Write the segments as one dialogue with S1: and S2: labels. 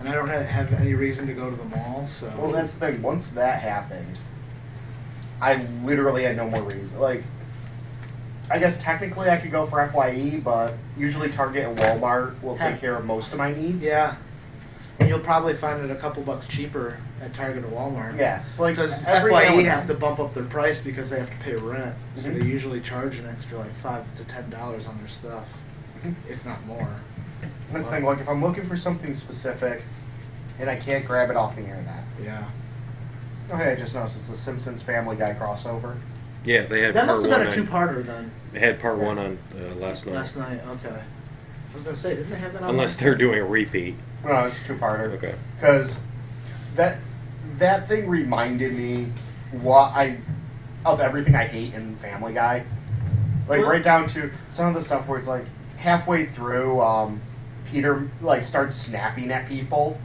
S1: and I don't have any reason to go to the mall. So
S2: Well, that's the thing. Once that happened, I literally had no more reason. Like, I guess technically I could go for FYE, but usually Target and Walmart will take care of most of my needs.
S1: Yeah. And you'll probably find it a couple bucks cheaper at Target or Walmart.
S2: Yeah. It's like
S1: Because
S2: every now
S1: FYE
S2: and
S1: have to
S2: then.
S1: bump up their price because they have to pay rent. So
S2: Mhm.
S1: they usually charge an extra like $5 to $10 on their stuff, if not more.
S2: That's the thing. Like, if I'm looking for something specific and I can't grab it off the internet.
S1: Yeah.
S2: Oh, hey, I just noticed it's a Simpsons Family Guy crossover.
S3: Yeah, they had
S1: That
S3: part
S1: must have been
S3: one
S1: a
S3: on,
S1: two-parter then.
S3: they had part one on last night.
S1: Last night, okay. I was going to say, didn't they have that on
S3: Unless
S1: last
S3: they're
S1: night?
S3: doing a repeat.
S2: No, it's a two-parter.
S3: Okay.
S2: Because that thing reminded me of everything I hate in Family Guy. Like, right down to some of the stuff where it's like halfway through, Peter like starts snapping at people,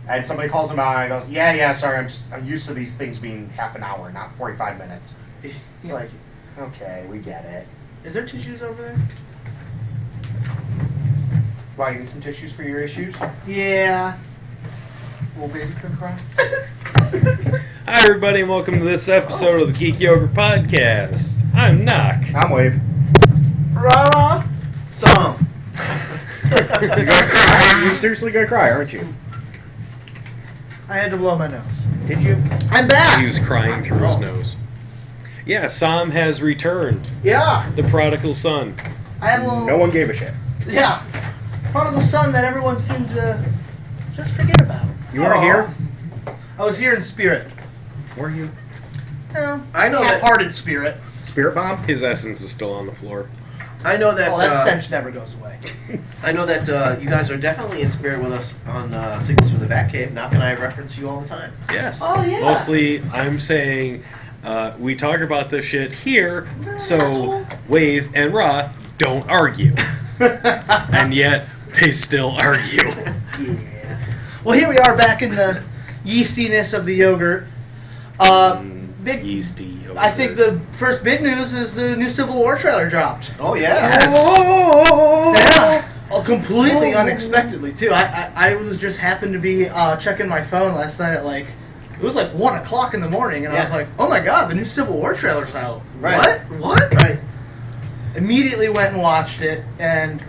S2: and somebody calls him out and goes, "Yeah, sorry, I'm used to these things being half an hour, not 45 minutes." It's like, okay, we get it.
S1: Is there tissues over there?
S2: Why, you need some tissues for your issues?
S1: Yeah.
S2: Little baby could cry.
S3: Hi, everybody, and welcome to this episode of the Geek Yogurt Podcast. I'm Knock.
S2: I'm Wave.
S1: Rah-rah.
S4: Some.
S2: You're seriously gonna cry, aren't you?
S1: I had to blow my nose.
S2: Did you?
S1: I'm back!
S3: He was crying through his nose. Yeah, Sam has returned.
S1: Yeah.
S3: The prodigal son.
S1: I had a little...
S2: No one gave a shit.
S1: Yeah. Prodigal son that everyone seemed to just forget about.
S2: You weren't here?
S1: I was here in spirit.
S2: Were you?
S1: No.
S4: I know that.
S1: Half-hearted spirit.
S2: Spirit bomb?
S3: His essence is still on the floor.
S4: I know that.
S1: Oh, that stench never goes away.
S4: I know that you guys are definitely in spirit with us on Signals from the Batcave. Knock and I reference you all the time.
S3: Yes.
S1: Oh, yeah.
S3: Mostly, I'm saying we talk about this shit here, so
S1: asshole.
S3: Wave and Ra don't argue. And yet, they still argue.
S1: Yeah. Well, here we are back in the yeastiness of the yogurt. Big.
S3: Yeasty yogurt.
S1: I think the first big news is the new Civil War trailer dropped.
S4: Oh yeah.
S1: Yeah. Completely unexpectedly too. I was just happened to be checking my phone last night at it was like 1 o'clock in the morning, and I was like, oh my god, the new Civil War trailer's out.
S4: Right.
S1: What?
S4: Right.
S1: Immediately went and watched it, and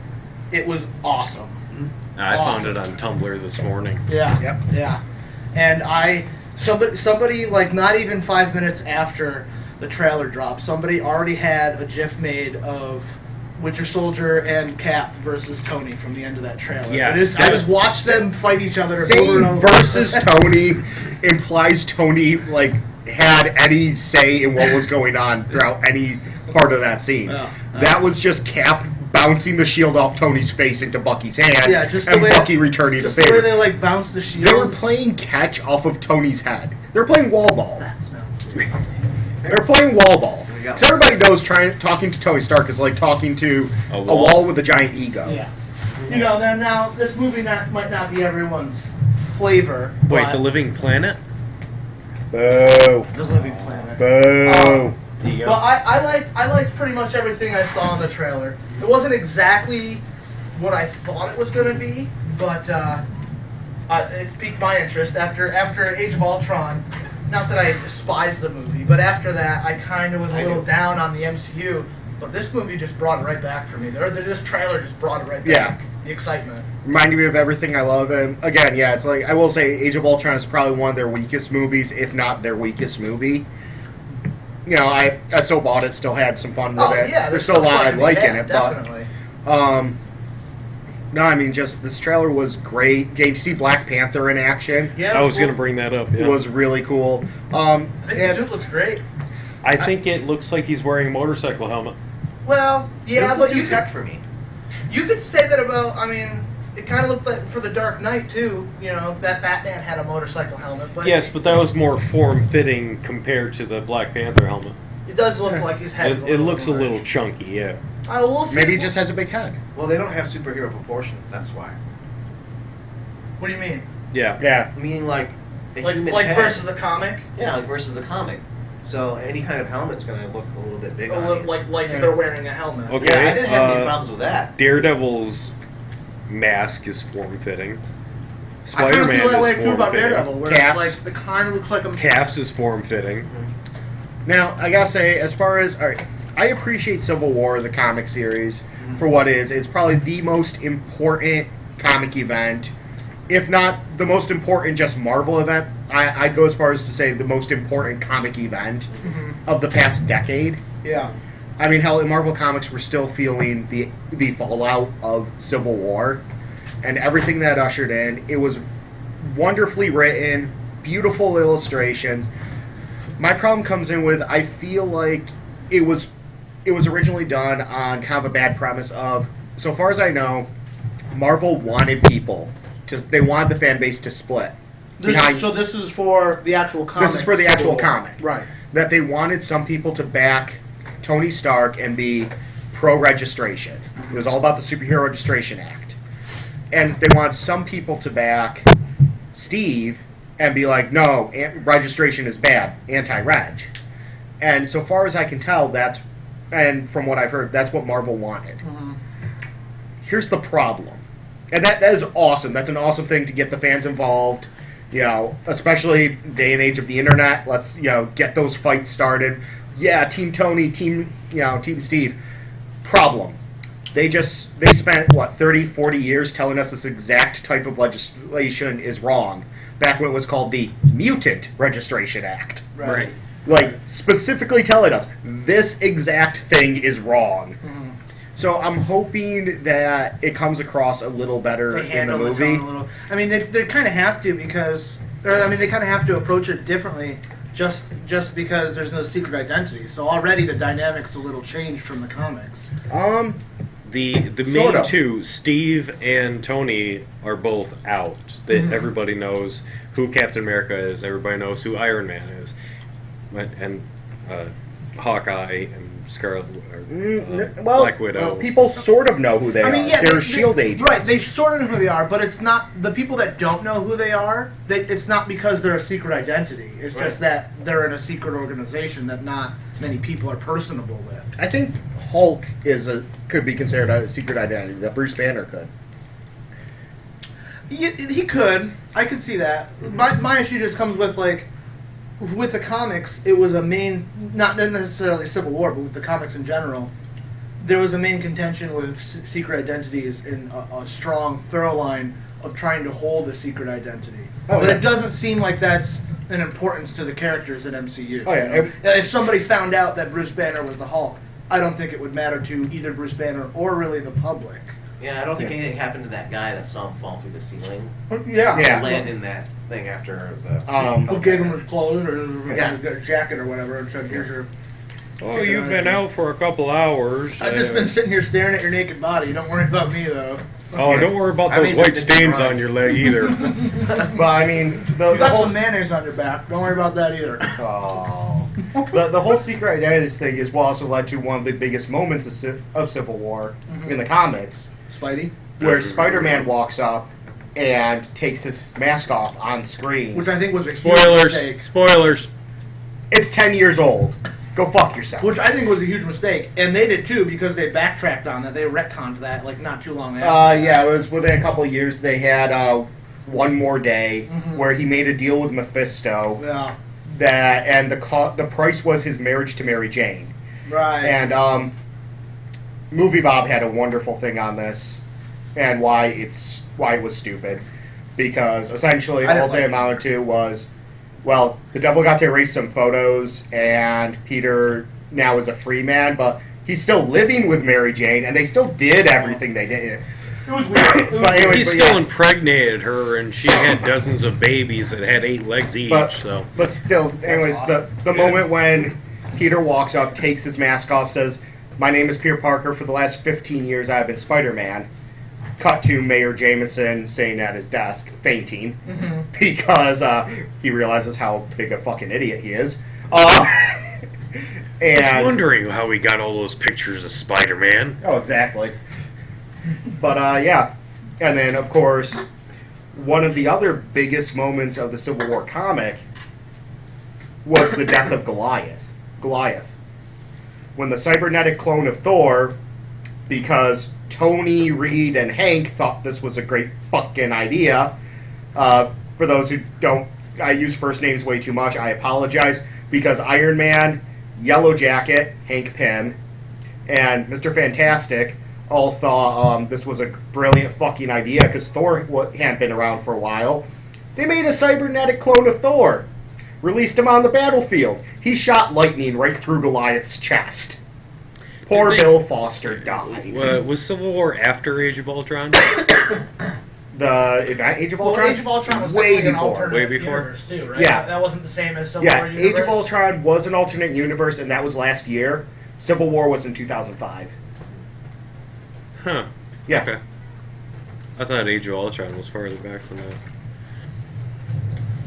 S1: it was awesome.
S3: I found
S1: Awesome.
S3: it on Tumblr this morning.
S1: Yeah.
S4: Yep.
S1: Yeah. And somebody like not even 5 minutes after the trailer dropped, somebody already had a GIF made of Winter Soldier and Cap versus Tony from the end of that trailer.
S3: Yes.
S1: I just watched them fight each other over and
S2: Saying
S1: over.
S2: versus Tony implies Tony had any say in what was going on throughout any part of that scene. That was just Cap bouncing the shield off Tony's face into Bucky's hand,
S1: Yeah, just the
S2: and
S1: way
S2: Bucky returning the
S1: just the way
S2: favor.
S1: they bounce the shield.
S2: They were playing catch off of Tony's head. They're playing wall ball.
S1: That's no.
S2: They're playing wall ball.
S4: we go.
S2: Because everybody knows talking to Tony Stark is like talking to
S3: A
S2: a
S3: wall.
S2: wall with a giant ego.
S1: Yeah. You know, now this movie might not be everyone's flavor.
S3: Wait,
S1: but
S3: the Living Planet?
S2: Boo.
S1: the Living Planet.
S2: Boo.
S3: The,
S1: But I liked pretty much everything I saw in the trailer. It wasn't exactly what I thought it was going to be, but it piqued my interest after Age of Ultron. Not that I despise the movie, but after that, I kind of was a little down on the MCU. But this movie just brought it right back for me. This trailer just brought it right back.
S2: Yeah.
S1: The excitement.
S2: Reminding me of everything I love. And again, yeah, it's like, I will say Age of Ultron is probably one of their weakest movies, if not their weakest movie. You know, I still bought it, still had some fun with
S1: Oh
S2: it.
S1: yeah,
S2: there's still a lot I
S1: fun to
S2: like
S1: be
S2: in
S1: had,
S2: it,
S1: definitely.
S2: but no, I mean, just this trailer was great. Getting to see Black Panther in action
S1: Yeah,
S3: I was
S1: cool.
S3: going to bring that up. Yeah.
S2: was really cool.
S1: I think the
S2: And
S1: suit looks great.
S3: I think it looks like he's wearing a motorcycle helmet.
S1: Well, yeah,
S4: It
S1: but
S4: was too tech for me.
S1: you could say that about. I mean, it kind of looked like for the Dark Knight too. You know, that Batman had a motorcycle helmet, but
S3: Yes, but that was more form-fitting compared to the Black Panther helmet.
S1: it does look like his head.
S3: It looks a little chunky, yeah.
S1: We'll see.
S2: maybe he just has a big head.
S4: Well, they don't have superhero proportions. That's why.
S1: What do you mean?
S3: Yeah.
S2: Yeah.
S4: Meaning like a
S1: Like
S4: human
S1: like
S4: head.
S1: versus the comic?
S4: Yeah, like versus the comic. So any kind of helmet's gonna look a little bit big
S1: A
S4: on
S1: little,
S4: you.
S1: like they're wearing a helmet.
S3: Okay.
S4: Yeah, I didn't have any problems with that.
S3: Daredevil's mask is form-fitting. Spider-Man
S1: feel that way
S3: is
S1: too about
S3: form-fitting.
S1: Daredevil, where
S2: Caps.
S1: it's like, it kind of looks like a...
S3: Caps is form-fitting.
S2: Now, I gotta say, as far as... All right, I appreciate Civil War, the comic series, for what it is. It's probably the most important comic event, if not the most important just Marvel event. I'd go as far as to say the most important comic event of the past decade.
S1: Yeah.
S2: I mean, hell, in Marvel Comics, we're still feeling the fallout of Civil War and everything that ushered in. It was wonderfully written, beautiful illustrations. My problem comes in with, I feel like it was originally done on kind of a bad premise of, so far as I know, Marvel wanted they wanted the fan base to split.
S1: So this is for the actual comic.
S2: This is for the actual comic.
S1: Right.
S2: That they wanted some people to back Tony Stark and be pro-registration. It was all about the Superhero Registration Act. And they wanted some people to back Steve and be like, no, registration is bad, anti-reg. And so far as I can tell, and from what I've heard, that's what Marvel wanted.
S1: Mm-hmm.
S2: Here's the problem. And that is awesome. That's an awesome thing to get the fans involved. Especially day and age of the internet. Let's, get those fights started. Yeah, Team Tony, Team Steve. Problem. They spent, 30, 40 years telling us this exact type of legislation is wrong. Back when it was called the Mutant Registration Act.
S1: Right.
S2: Like, specifically telling us this exact thing is wrong.
S1: Mm-hmm.
S2: So I'm hoping that it comes across a little better
S1: They
S2: in the
S1: handle the
S2: movie.
S1: tone a little. I mean, they kind of have to they kind of have to approach it differently, just because there's no secret identity. So already the dynamic's a little changed from the comics.
S3: The
S2: Sort
S3: main
S2: of.
S3: two, Steve and Tony, are both out. Everybody knows who Captain America is. Everybody knows who Iron Man is, and Hawkeye and Scarlet, Black Widow.
S2: People sort of know who they are. They're S.H.I.E.L.D. agents.
S1: Right, they sort of know who they are, but it's not the people that don't know who they are. It's not because they're a secret identity. It's just that they're in a secret organization that not many people are personable with.
S2: I think Hulk could be considered a secret identity. That Bruce Banner could.
S1: He could. I could see that. My issue just comes with with the comics, it was a main, not necessarily Civil War, but with the comics in general, there was a main contention with secret identities in a strong, thorough line of trying to hold a secret identity. But it doesn't seem like that's an importance to the characters in MCU.
S2: Oh, yeah.
S1: If somebody found out that Bruce Banner was the Hulk, I don't think it would matter to either Bruce Banner or really the public.
S4: Yeah, I don't think anything happened to that guy that saw him fall through the ceiling.
S2: Yeah.
S4: Land in that thing after the...
S1: Who gave him his clothes or his jacket or whatever and said, here's your...
S3: Oh, you've been out for a couple hours.
S1: I've just been sitting here staring at your naked body. Don't worry about me, though.
S3: Oh, don't worry about those white stains on your leg either.
S2: But I mean,
S1: You got some mayonnaise on your back. Don't worry about that either.
S2: Oh. The whole secret identities thing is what also led to one of the biggest moments of Civil War in the comics.
S1: Spidey?
S2: Where Spider-Man walks up and takes his mask off on screen.
S1: Which I think was a huge
S3: Spoilers.
S1: mistake.
S3: Spoilers.
S2: It's 10 years old. Go fuck yourself.
S1: Which I think was a huge mistake. And they did too because they backtracked on that. They retconned that not too long after.
S2: Yeah, it was within a couple of years. They had One More Day where he made a deal with Mephisto.
S1: Yeah.
S2: And the price was his marriage to Mary Jane.
S1: Right.
S2: And Movie Bob had a wonderful thing on this and why it was stupid. Because essentially all they amounted to was, well, the devil got to erase some photos and Peter now is a free man, but he's still living with Mary Jane and they still did everything they did.
S1: It was weird.
S2: But anyways,
S3: He still impregnated her, and she had dozens of babies that had 8 legs each.
S2: But still, anyways,
S1: awesome.
S2: the moment when Peter walks up, takes his mask off, says, "My name is Peter Parker. For the last 15 years, I've been Spider-Man." Cut to Mayor Jameson sitting at his desk, fainting, because he realizes how big a fucking idiot he is.
S3: I was wondering how we got all those pictures of Spider-Man.
S2: Oh, exactly. But, yeah. And then, of course, one of the other biggest moments of the Civil War comic was the death of Goliath. When the cybernetic clone of Thor, because Tony, Reed, and Hank thought this was a great fucking idea, For those who don't, I use first names way too much. I apologize, because Iron Man, Yellow Jacket, Hank Pym, and Mr. Fantastic all thought this was a brilliant fucking idea because Thor hadn't been around for a while. They made a cybernetic clone of Thor, released him on the battlefield. He shot lightning right through Goliath's chest. Poor Bill Foster died.
S3: Was Civil War after Age of Ultron?
S2: The Age of Ultron?
S1: Age of Ultron was
S2: way
S1: an
S2: before.
S1: alternate
S3: Way before?
S1: universe too, right?
S2: Yeah.
S1: That wasn't the same as Civil War universe.
S2: Age of Ultron was an alternate universe, and that was last year. Civil War was in 2005.
S3: Huh.
S2: Yeah.
S3: Okay. I thought Age of Ultron was farther back than that.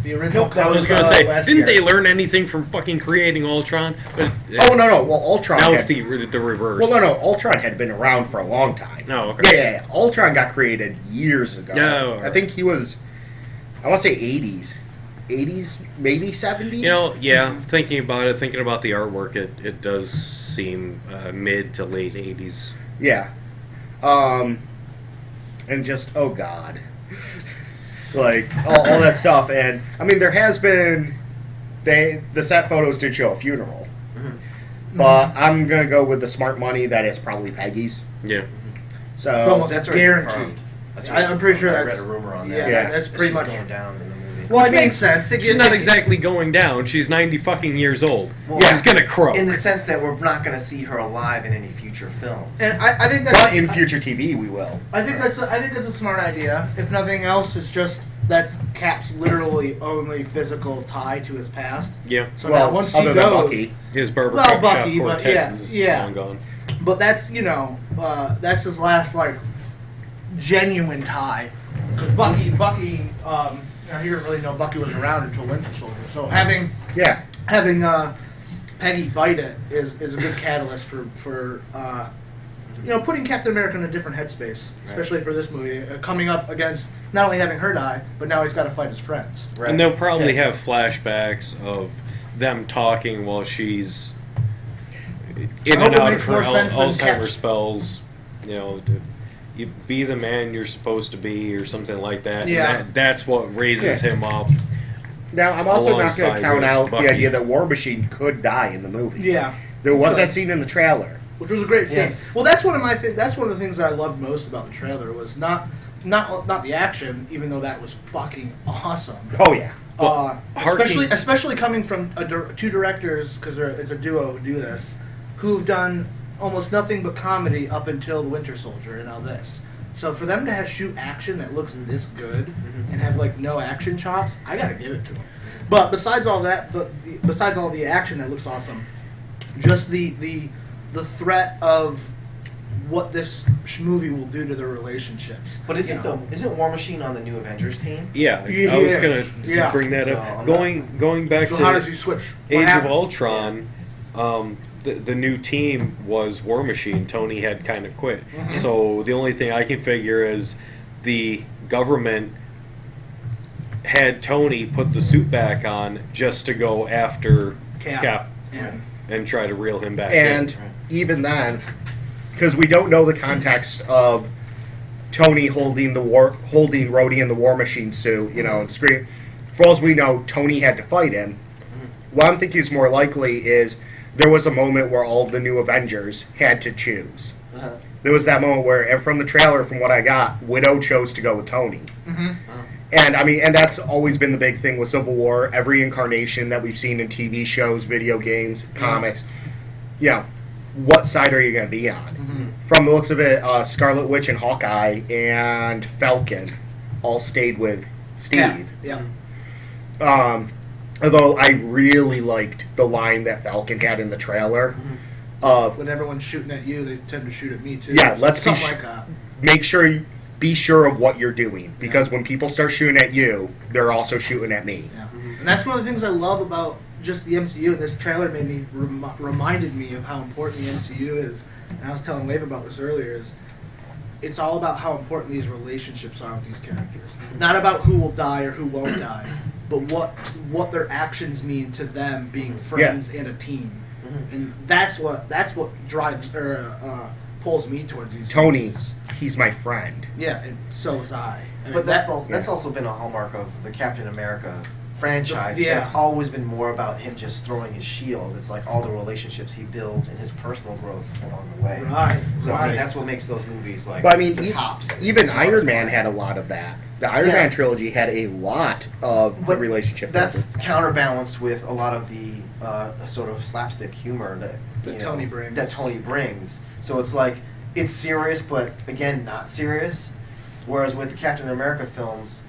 S1: The original.
S2: Nope, that
S3: I was
S2: was
S3: gonna say,
S2: last
S3: didn't
S2: year.
S3: they learn anything from fucking creating Ultron? But
S2: Oh, no. Well, Ultron
S3: now
S2: had,
S3: it's the reverse.
S2: Well, no. Ultron had been around for a long time.
S3: Oh, okay.
S2: Yeah. Ultron got created years ago.
S3: No.
S2: I think he was, I want to say 80s. 80s, maybe 70s?
S3: You know, yeah, thinking about the artwork, it does seem mid to late 80s.
S2: Yeah. And just, oh God. Like, all that stuff. And, I mean, there has been, the set photos did show a funeral.
S4: Mm-hmm.
S2: But I'm going to go with the smart money that is probably Peggy's.
S3: Yeah.
S2: So,
S1: It's almost
S4: That's
S1: guaranteed.
S4: I'm pretty sure I read
S1: that's-
S4: a rumor on
S1: yeah,
S4: that.
S2: Yeah.
S1: that's
S4: That
S1: pretty
S4: she's
S1: much.
S4: going down in the movie.
S1: Well, it makes sense.
S3: She's not exactly going down. She's 90 fucking years old.
S4: Well,
S3: She's gonna croak.
S4: in the sense that we're not going to see her alive in any future films.
S1: And I think that's.
S2: but in future TV, we will.
S1: I think that's a smart idea. If nothing else, it's just that's Cap's literally only physical tie to his past.
S3: Yeah.
S1: So
S2: Well,
S1: now once she
S2: other than
S1: goes,
S2: Bucky.
S3: His barber
S1: Well,
S3: shop
S1: Bucky, but
S3: quartet
S1: yeah,
S3: is
S1: yeah.
S3: long gone.
S1: but that's that's his last like genuine tie. Because Bucky, he didn't really know Bucky was around until Winter Soldier. So having Peggy bite it is a good catalyst for putting Captain America in a different headspace, especially for this movie, coming up against not only having her die, but now he's got to fight his friends.
S4: Right.
S3: And they'll probably have flashbacks of them talking while she's in
S1: hope
S3: and
S1: it
S3: out
S1: makes
S3: of her
S1: more sense than
S3: Alzheimer's
S1: Cap's-
S3: spells. You be the man you're supposed to be, or something like that.
S1: Yeah.
S3: And that's what raises him up.
S2: Now, I'm also not going
S3: Alongside
S2: to count
S3: with
S2: out
S3: Bucky.
S2: the idea that War Machine could die in the movie.
S1: Yeah,
S2: There was that scene in the trailer.
S1: which was a great scene.
S4: Yeah.
S1: Well, that's one of the things that I loved most about the trailer was not the action, even though that was fucking awesome.
S2: Oh, yeah.
S1: Especially coming from two directors, because it's a duo who do this, who've done almost nothing but comedy up until The Winter Soldier and now this. So for them to shoot action that looks this good and have like no action chops, I gotta give it to them. But besides all that, besides all the action that looks awesome, just the threat of what this movie will do to their relationships.
S4: But isn't War Machine on the new Avengers team?
S3: Yeah, I was gonna
S1: Yeah.
S3: bring that
S4: So,
S3: up.
S4: I'm
S3: Going back
S1: So
S3: to
S1: how does he switch? What
S3: Age of
S1: happened?
S3: Ultron, the new team was War Machine. Tony had kind of quit.
S1: Mm-hmm.
S3: So the only thing I can figure is the government had Tony put the suit back on just to go after Cap
S1: Yeah.
S3: and try to reel him back
S2: And
S3: in.
S2: even then, because we don't know the context of Tony holding Rhodey in the War Machine suit, and scream. For all as we know, Tony had to fight him. What I'm thinking is more likely is there was a moment where all of the new Avengers had to choose.
S4: Uh-huh.
S2: There was that moment where, and from the trailer, from what I got, Widow chose to go with Tony.
S1: Mm-hmm.
S2: And and that's always been the big thing with Civil War. Every incarnation that we've seen in TV shows, video games, comics, what side are you going to be on?
S1: Mm-hmm.
S2: From the looks of it, Scarlet Witch and Hawkeye and Falcon all stayed with Steve.
S1: Yeah.
S2: Although I really liked the line that Falcon had in the trailer of
S1: When everyone's shooting at you, they tend to shoot at me too.
S2: Yeah, let's be
S1: something like that.
S2: be sure of what you're doing, because when people start shooting at you, they're also shooting at me.
S1: Yeah. And that's one of the things I love about just the MCU. This trailer made me reminded me of how important the MCU is. And I was telling Wave about this earlier. Is it's all about how important these relationships are with these characters. Not about who will die or who won't die, but what their actions mean to them being friends and a team. And that's what drives or pulls me towards these
S2: Tony,
S1: movies.
S2: he's my friend.
S1: Yeah, and so was I. I mean,
S4: But that's also been a hallmark of the Captain America franchise.
S1: Yeah.
S4: It's always been more about him just throwing his shield. It's like all the relationships he builds and his personal growth along the way.
S1: Right.
S4: So
S1: right.
S4: I mean, that's what makes those movies like
S2: But I mean,
S4: the tops.
S2: even
S4: as far as
S2: Iron Man
S4: mine.
S2: had a lot of that. The Iron
S4: Yeah.
S2: Man trilogy had a lot of the
S4: But
S2: relationship.
S4: That's counterbalanced with a lot of the sort of slapstick humor that
S1: That Tony brings.
S4: That Tony brings. So it's like it's serious, but again, not serious. Whereas with the Captain America films,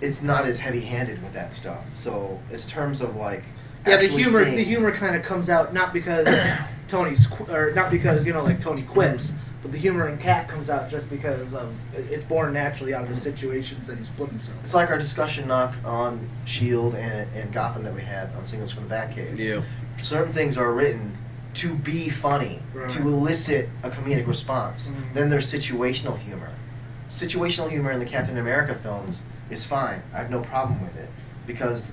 S4: it's not as heavy-handed with that stuff. So, in terms of like,
S1: Yeah, the
S4: actually
S1: humor.
S4: seeing-
S1: The humor kind of comes out not because not because like Tony quips, but the humor in Cap comes out just because of it's born naturally out of the situations that he's put himself.
S4: It's like our discussion knock on Shield and Gotham that we had on Singles from the Batcave.
S3: Yeah.
S4: Certain things are written to be funny,
S1: Right.
S4: to elicit a comedic response.
S1: Mhm.
S4: Then there's situational humor. Situational humor in the Captain America films is fine. I have no problem with it. Because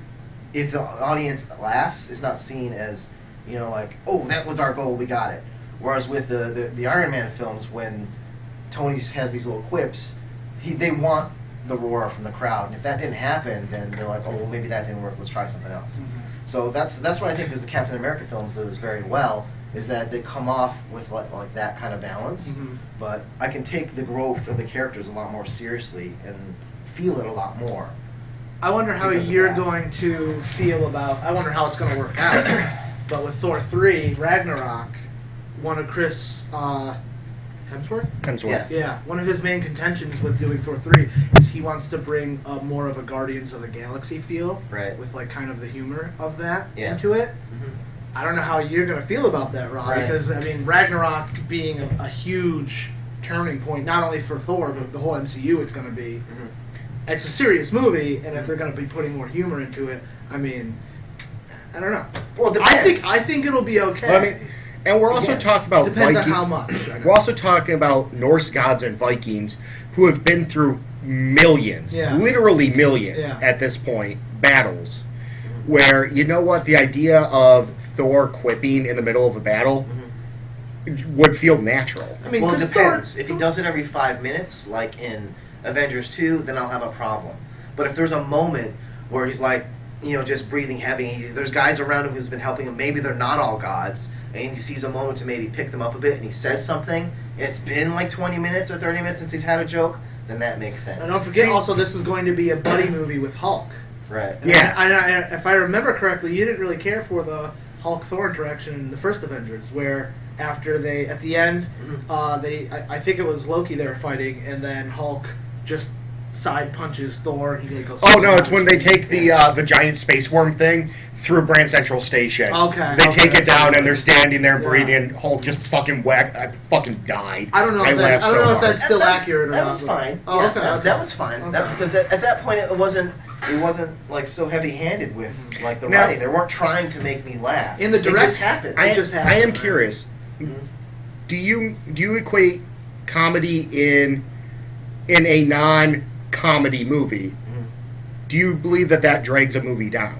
S4: if the audience laughs, it's not seen as, like, oh, that was our goal, we got it. Whereas with the Iron Man films, when Tony has these little quips, they want the roar from the crowd. And if that didn't happen, then they're like, oh, well, maybe that didn't work, let's try something else. So that's what I think is the Captain America films does very well, is that they come off with like that kind of balance.
S1: Mhm.
S4: But I can take the growth of the characters a lot more seriously and feel it a lot more.
S1: I wonder how
S4: Because of
S1: you're
S4: that.
S1: going to feel about. I wonder how it's going to work out. But with Thor 3, Ragnarok, one of Chris Hemsworth.
S2: Hemsworth.
S1: Yeah, one of his main contentions with doing Thor 3 is he wants to bring more of a Guardians of the Galaxy feel,
S4: Right.
S1: with like kind of the humor of that
S4: Yeah.
S1: into it. I don't know how you're going to feel about that, Rob,
S4: Right.
S1: because I mean Ragnarok being a huge turning point, not only for Thor but the whole MCU. It's going to be. It's a serious movie, and if they're going to be putting more humor into it, I mean, I don't know.
S4: Well, it
S1: I
S4: depends.
S1: think it'll be okay.
S2: Well, I mean, and we're also
S1: Again,
S2: talking about
S1: depends
S2: Viking-
S1: on how much. I know.
S2: We're also talking about Norse gods and Vikings who have been through millions,
S1: Yeah.
S2: literally millions
S1: Yeah.
S2: at this point, battles. Where, you know what, the idea of Thor quipping in the middle of a battle would feel natural.
S1: I mean,
S4: Well, it
S1: 'cause
S4: depends.
S1: Thor-
S4: If he does it every 5 minutes, like in Avengers 2, then I'll have a problem. But if there's a moment where he's like, just breathing heavy, and there's guys around him who's been helping him, maybe they're not all gods, and he sees a moment to maybe pick them up a bit, and he says something, and it's been like 20 minutes or 30 minutes since he's had a joke, then that makes sense.
S1: And don't forget, also, this is going to be a buddy movie with Hulk.
S4: Right.
S1: And
S2: Yeah.
S1: I if I remember correctly, you didn't really care for the Hulk-Thor interaction in the first Avengers, where after they, at the end, I think it was Loki they were fighting, and then Hulk just side punches Thor, and he goes.
S2: Oh no, it's when they take the giant space worm thing through Grand Central Station.
S1: Okay,
S2: They
S1: okay,
S2: take it
S1: that's what
S2: down
S1: it
S2: and they're
S1: is.
S2: standing there
S1: Yeah.
S2: breathing, and Hulk just fucking I fucking died.
S1: I don't know if
S2: laughed
S1: that's, I don't
S2: so
S1: know if
S2: hard.
S1: that's still
S4: That was-
S1: accurate or
S4: that
S1: not.
S4: was
S1: but-
S4: fine.
S1: Oh,
S4: Yeah,
S1: okay,
S4: that,
S1: okay.
S4: that was fine.
S1: Okay.
S4: Because at that point it wasn't like so heavy-handed with like the
S2: Now-
S4: writing. They weren't trying to make me laugh.
S1: In the
S4: It
S1: direct-
S4: just happened.
S2: I,
S1: It just
S2: I
S1: happened,
S2: am
S1: right?
S2: curious.
S4: Mhm.
S2: Do you equate comedy in a non-comedy movie?
S4: Mhm.
S2: Do you believe that drags a movie down?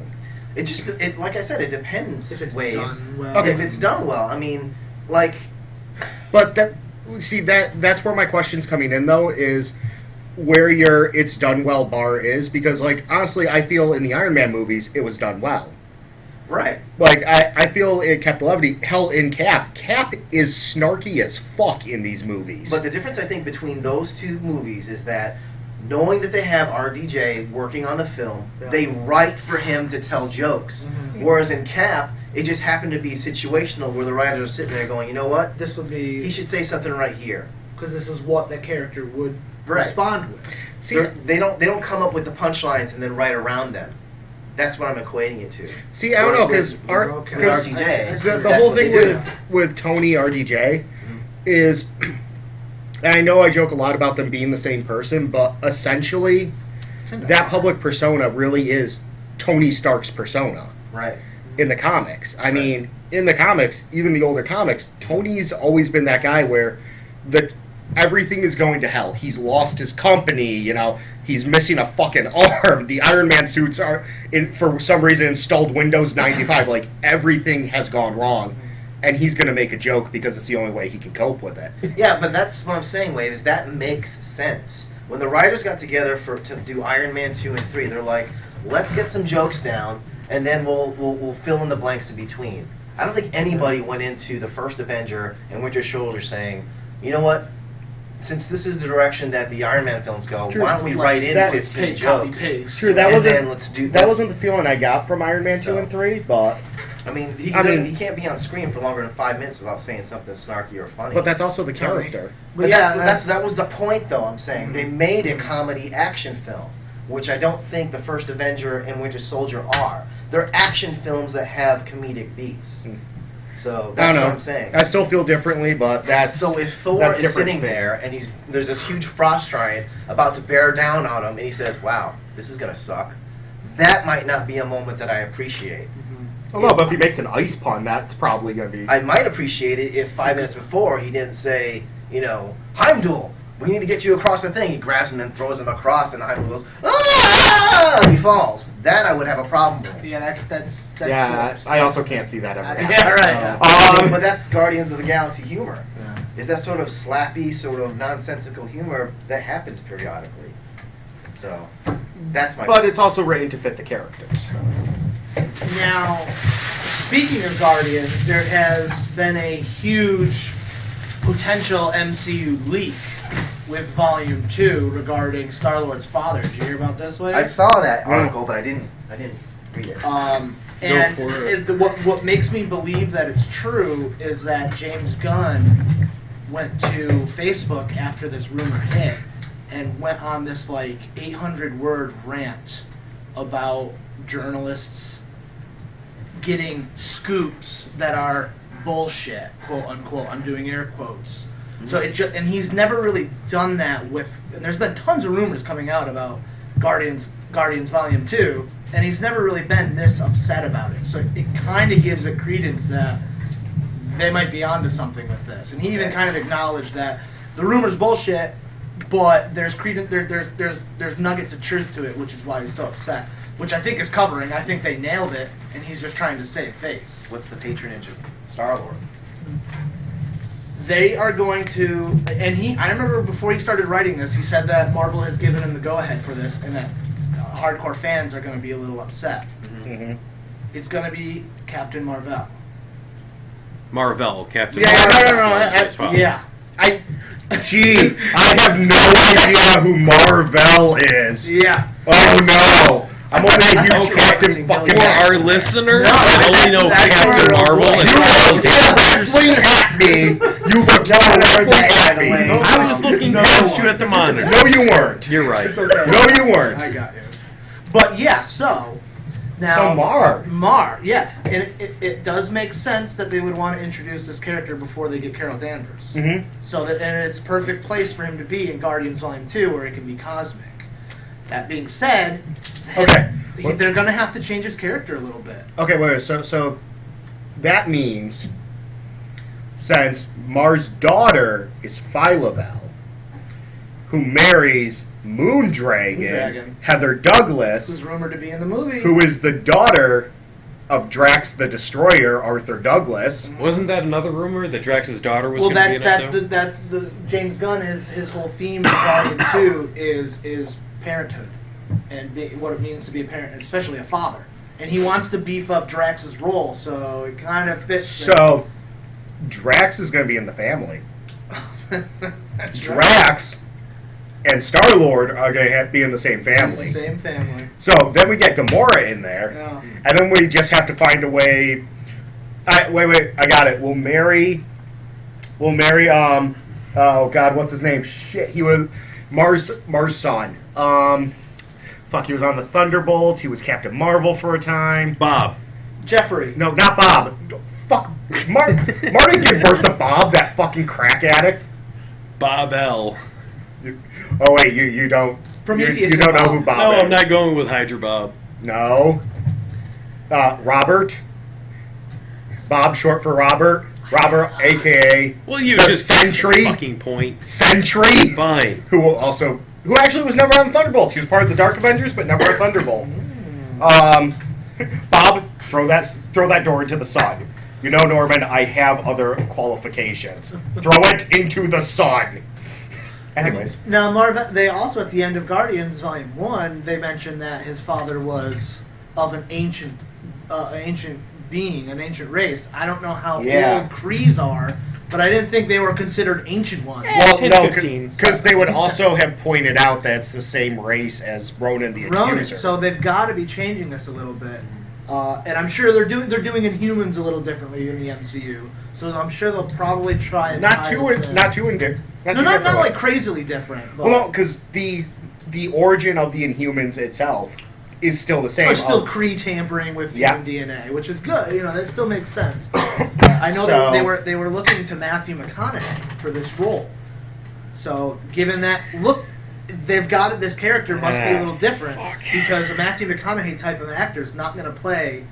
S4: It just, like I said, it depends.
S1: If it's
S4: Wade.
S1: done well.
S2: Okay.
S4: If it's done well, I mean, like,
S2: But that's where my question's coming in though, is where your it's done well bar is, because like honestly I feel in the Iron Man movies it was done well.
S4: right.
S2: Like I feel it kept the levity. Hell, in Cap is snarky as fuck in these movies.
S4: But the difference, I think, between those two movies is that knowing that they have RDJ working on the film,
S1: Yeah.
S4: they write for him to tell jokes.
S1: Mhm.
S4: Whereas in Cap, it just happened to be situational where the writers are sitting there going, you know what?
S1: This would
S4: He
S1: be
S4: should say something right here.
S1: because this is what the character would
S4: Right.
S1: respond with.
S2: see,
S4: They don't come up with the punchlines and then write around them. That's what I'm equating it to.
S2: see, I don't know, because
S1: Okay.
S4: With RDJ,
S2: the
S4: that's
S2: whole
S4: what they
S2: thing
S4: do.
S2: with Tony RDJ is, and I know I joke a lot about them being the same person, but essentially that public persona really is Tony Stark's persona
S4: Right.
S2: in the comics. I mean, in the comics, even the older comics, Tony's always been that guy where everything is going to hell. He's lost his company, he's missing a fucking arm. The Iron Man suits are, for some reason, installed Windows 95. Like, everything has gone wrong. and he's going to make a joke because it's the only way he can cope with it.
S4: Yeah, but that's what I'm saying, Wade, is that makes sense. When the writers got together to do Iron Man 2 and 3, they're like, let's get some jokes down, and then we'll fill in the blanks in between. I don't think anybody went into the first Avenger and Winter Soldier saying, you know what, since this is the direction that the Iron Man films go, why don't we write in 15 jokes?
S2: True, that wasn't the feeling I got from Iron Man 2 and 3, but...
S4: I mean, he can't be on screen for longer than 5 minutes without saying something snarky or funny.
S2: But that's also the character.
S4: But that was the point, though, I'm saying. Mm-hmm. They made a comedy action film, which I don't think the first Avenger and Winter Soldier are. They're action films that have comedic beats. So that's what I'm saying.
S2: I still feel differently, but that's...
S4: So if Thor is sitting there, and there's this huge frost giant about to bear down on him, and he says, wow, this is going to suck, that might not be a moment that I appreciate.
S2: Well, no, but if he makes an ice pun, that's probably going to be...
S4: I might appreciate it if 5 minutes before he didn't say, Heimdall, we need to get you across the thing. He grabs him and throws him across, and Heimdall goes, ah! He falls. That I would have a problem with.
S1: Yeah, that's
S2: yeah, I also can't see that ever.
S1: Yeah, right.
S4: But that's Guardians of the Galaxy humor. Yeah. It's that sort of slappy, sort of nonsensical humor that happens periodically. So, that's my...
S2: But it's also written to fit the characters.
S1: Now, speaking of Guardians, there has been a huge potential MCU leak with Volume 2 regarding Star-Lord's father. Did you hear about this, Wade?
S4: I saw that article, but I didn't read it.
S1: What makes me believe that it's true is that James Gunn went to Facebook after this rumor hit and went on this 800-word rant about journalists getting scoops that are bullshit, quote unquote. I'm doing air quotes. Mm-hmm. So and he's never really done that with. And there's been tons of rumors coming out about Guardians Volume 2, and he's never really been this upset about it. So it kind of gives it credence that they might be onto something with this. And he even kind of acknowledged that the rumor's bullshit, but there's credence. There's nuggets of truth to it, which is why he's so upset. Which I think is covering. I think they nailed it, and he's just trying to save face.
S4: What's the patronage of Star-Lord?
S1: They are going to, and I remember before he started writing this, he said that Marvel has given him the go-ahead for this, and that hardcore fans are going to be a little upset.
S2: Mm-hmm.
S1: It's going to be Captain Marvel.
S3: Captain
S2: Marvel.
S3: No.
S1: Yeah.
S2: I have no idea who Marvel is.
S1: Yeah.
S2: Oh no. I'm only a huge Captain fucking...
S3: For our listeners, only know Captain Marvel and
S2: directly at me. You looked directly at me.
S3: I was looking past you at the monitor.
S2: No, you weren't.
S3: You're right.
S1: It's okay.
S2: No, you weren't.
S1: I got you. But yeah, so... Now,
S2: So
S1: Mar, yeah. And it does make sense that they would want to introduce this character before they get Carol Danvers.
S2: Mm-hmm.
S1: So that, and it's a perfect place for him to be in Guardians Volume 2 where it can be cosmic. That being said,
S2: Okay.
S1: They're going to have to change his character a little bit.
S2: Okay, wait. So that means since Mars' daughter is Phyla-Vell, who marries Moondragon, Heather Douglas,
S1: Who's rumored to be in the movie.
S2: who is the daughter of Drax the Destroyer, Arthur Douglas.
S3: Wasn't that another rumor that Drax's daughter was going to be in it too?
S1: The James Gunn, his whole theme of Volume 2 is parenthood. And what it means to be a parent, especially a father. And he wants to beef up Drax's role, so it kind of fits.
S2: So, Drax is going to be in the family.
S1: That's
S2: Drax and Star-Lord are going to be in the same family.
S1: Same family.
S2: So, then we get Gamora in there.
S1: Yeah.
S2: And then we just have to find a way... Wait, I got it. We'll marry, oh God, what's his name? Shit, he was Mars' son. He was on the Thunderbolts. He was Captain Marvel for a time.
S3: Bob.
S1: Jeffrey.
S2: No, not Bob. Fuck. Marty gave birth to Bob, that fucking crack addict.
S3: Bob L.
S2: Oh, wait, you don't...
S1: Prometheus
S2: You don't know who Bob
S3: No,
S2: is.
S3: I'm not going with Hydra Bob.
S2: No. Robert. Bob, short for Robert. Robert, a.k.a.
S3: Well, you
S2: the
S3: just got to the
S2: Sentry.
S3: fucking point.
S2: Sentry.
S3: Fine.
S2: Who actually was never on Thunderbolts. He was part of the Dark Avengers, but never a Thunderbolt. Bob, throw that door into the sun. You know, Norman, I have other qualifications. Throw it into the sun. Anyways.
S1: Now, Marvel, they also, at the end of Guardians Volume 1, they mentioned that his father was of an ancient being, an ancient race. I don't know how old Krees are, but I didn't think they were considered ancient ones.
S2: Well,
S3: 10,
S2: no,
S3: 15.
S2: because they would also have pointed out that it's the same race as Ronan the Accuser.
S1: So they've got to be changing this a little bit. And I'm sure they're doing Inhumans a little differently in the MCU. So I'm sure they'll probably try and
S2: not too
S1: like crazily different. But
S2: well, because the origin of the Inhumans itself is still the same.
S1: Or still Kree tampering with human DNA, which is good. You know, that still makes sense. I know that they were looking to Matthew McConaughey for this role. So given that they've got it. This character must be a little different because a Matthew McConaughey type of actor is not going to play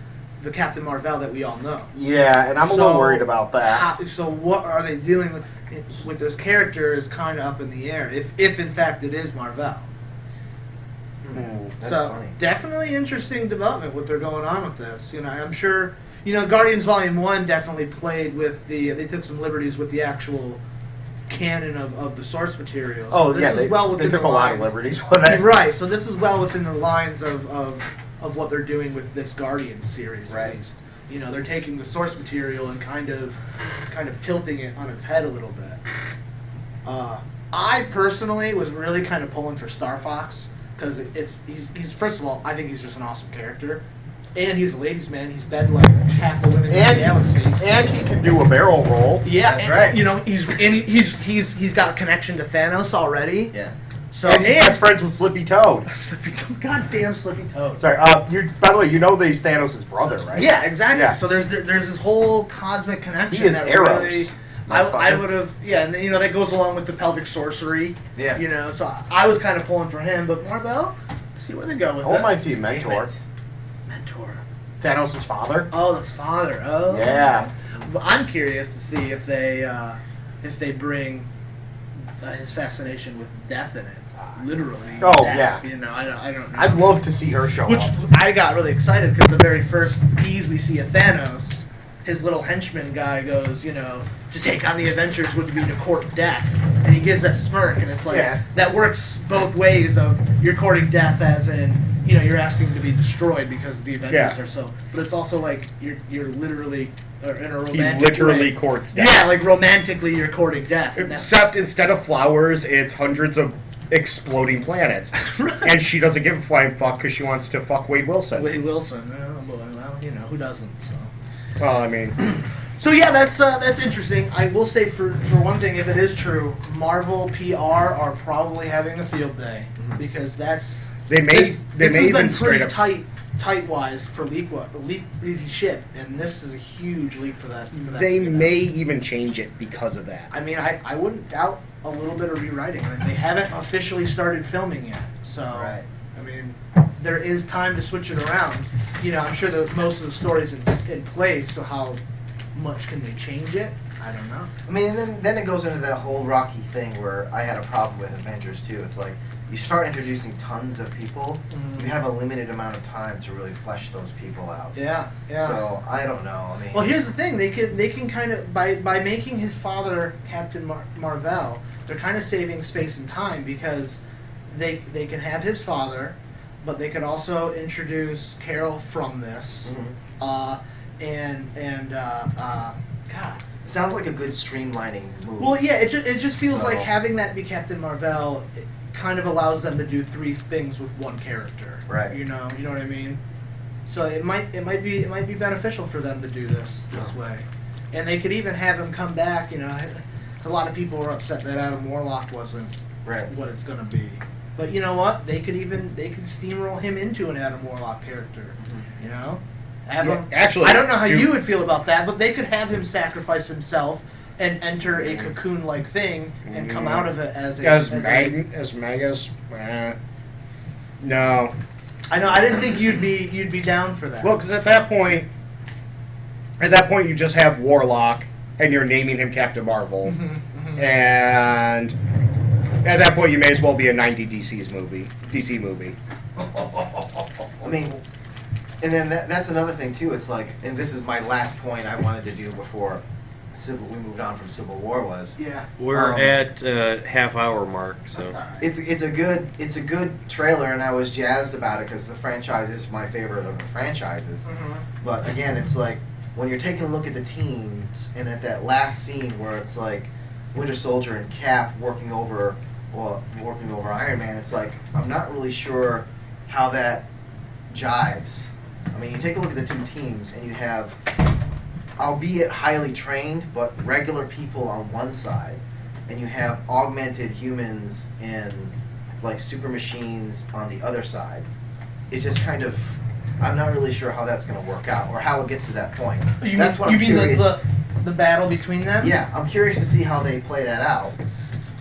S1: the Captain Marvel that we all know.
S2: Yeah, and I'm a little worried about that.
S1: So what are they doing with this character is kind of up in the air. If in fact it is Marvel.
S4: That's
S1: so
S4: funny.
S1: Definitely interesting development what they're going on with this. You know, I'm sure. You know, Guardians Volume 1 definitely played with they took some liberties with the actual canon of the source material. So
S2: Oh,
S1: this
S2: yeah,
S1: is
S2: they,
S1: well within
S2: they took
S1: the
S2: a lot
S1: lines.
S2: of liberties with it.
S1: Right, so this is well within the lines of what they're doing with this Guardians series,
S4: Right.
S1: at least. You know, they're taking the source material and kind of tilting it on its head a little bit. I personally was really kind of pulling for Star Fox because he's first of all, I think he's just an awesome character. And he's a ladies' man. He's been like half the women in the galaxy.
S2: And he can do a barrel roll.
S1: Yeah,
S4: That's right.
S1: You know, he's got a connection to Thanos already.
S4: Yeah.
S1: So
S2: And he's best friends with Slippy Toad.
S1: Slippy Toad, goddamn Slippy Toad.
S2: Sorry, by the way, you know that he's Thanos' brother, right?
S1: Yeah, exactly.
S2: Yeah.
S1: So there's this whole cosmic connection.
S2: He is
S1: that
S2: Eros.
S1: Really, I would have, and you know that goes along with the pelvic sorcery.
S4: Yeah.
S1: You know, so I was kind of pulling for him, but Marvel, see where they go with
S2: Oh,
S1: that.
S2: might see a mentor.
S1: Mentor.
S2: Thanos' father.
S1: Oh, that's father. Oh.
S2: Yeah.
S1: But I'm curious to see if they bring his fascination with death in it. Literally.
S2: Oh,
S1: death,
S2: yeah.
S1: You know, I don't know.
S2: I'd love to see her show
S1: Which
S2: up.
S1: I got really excited because the very first tease we see of Thanos, his little henchman guy goes, you know, to take on the adventures would be to court death, and he gives that smirk, and it's like that works both ways. Of you're courting death, as in, you know, you're asking to be destroyed because the Avengers are so, but it's also like you're literally in a romantic
S2: He literally
S1: way.
S2: courts death.
S1: Yeah, like romantically, you're courting death. And
S2: Except instead of flowers, it's hundreds of exploding planets. And she doesn't give a flying fuck because she wants to fuck Wade Wilson.
S1: Wade Wilson. Oh boy, well, you know who doesn't? So.
S2: Well, I mean,
S1: So yeah, that's interesting. I will say for one thing, if it is true, Marvel PR are probably having a field day because this
S2: they may
S1: has been
S2: even straight
S1: pretty
S2: up.
S1: tight wise for leak shit, and this is a huge leak for that.
S2: They may even change it because of that.
S1: I mean, I wouldn't doubt a little bit of rewriting. I mean, they haven't officially started filming yet, so
S4: Right.
S1: I mean, there is time to switch it around. You know, I'm sure that most of the story's in place, so how much can they change it? I don't know.
S4: I mean, and then it goes into that whole Rocky thing where I had a problem with Avengers too. It's like you start introducing tons of people,
S1: Mhm.
S4: you have a limited amount of time to really flesh those people out.
S1: Yeah.
S4: So I don't know. I mean,
S1: Well, here's the thing: they can kind of by making his father Captain Marvel, they're kind of saving space and time because they can have his father, but they could also introduce Carol from this,
S4: Mhm.
S1: God.
S4: It sounds like a good streamlining move.
S1: Well, yeah, it just feels
S4: So-
S1: like having that be Captain Marvel it kind of allows them to do three things with one character.
S4: Right.
S1: You know what I mean? So it might be beneficial for them to do this way, and they could even have him come back. You know, a lot of people were upset that Adam Warlock wasn't
S4: Right.
S1: what it's gonna be, but you know what? They could steamroll him into an Adam Warlock character.
S4: Mhm.
S1: You know. Have
S2: Yeah,
S1: him,
S2: actually,
S1: I don't know how you would feel about that, but they could have him sacrifice himself and enter a cocoon-like thing and come out of it as
S2: Magus. No.
S1: I know. I didn't think you'd be down for that.
S2: Well, because at that point, you just have Warlock, and you're naming him Captain Marvel, and at that point, you may as well be a 90 DC movie.
S4: I mean, And then that's another thing too. It's like, and this is my last point I wanted to do before we moved on from Civil War was.
S1: Yeah.
S3: We're at half-hour mark, so
S1: That's all right.
S4: It's a good trailer, and I was jazzed about it because the franchise is my favorite of the franchises. But again, it's like when you're taking a look at the teams and at that last scene where it's like Winter Soldier and Cap working over Iron Man, it's like I'm not really sure how that jives. I mean, you take a look at the two teams, and you have, albeit highly trained, but regular people on one side, and you have augmented humans and like super machines on the other side. It's just kind of, I'm not really sure how that's going to work out or how it gets to that point. That's what I'm curious.
S1: The battle between them?
S4: Yeah, I'm curious to see how they play that out.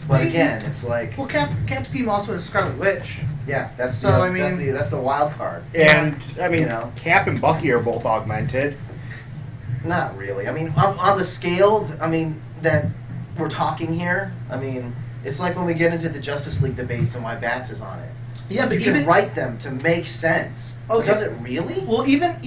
S4: But again, it's like,
S1: Well, Cap's team also has Scarlet Witch.
S4: yeah, that's
S1: So, I mean-
S4: that's the wild card.
S2: And I mean,
S4: You know.
S2: Cap and Bucky are both augmented.
S4: Not really. I mean, on the scale, I mean, that we're talking here, I mean, it's like when we get into the Justice League debates and why Bats is on it.
S1: Yeah, but
S4: You can
S1: even
S4: write them to make sense.
S1: Okay.
S4: Does it really?
S1: well, even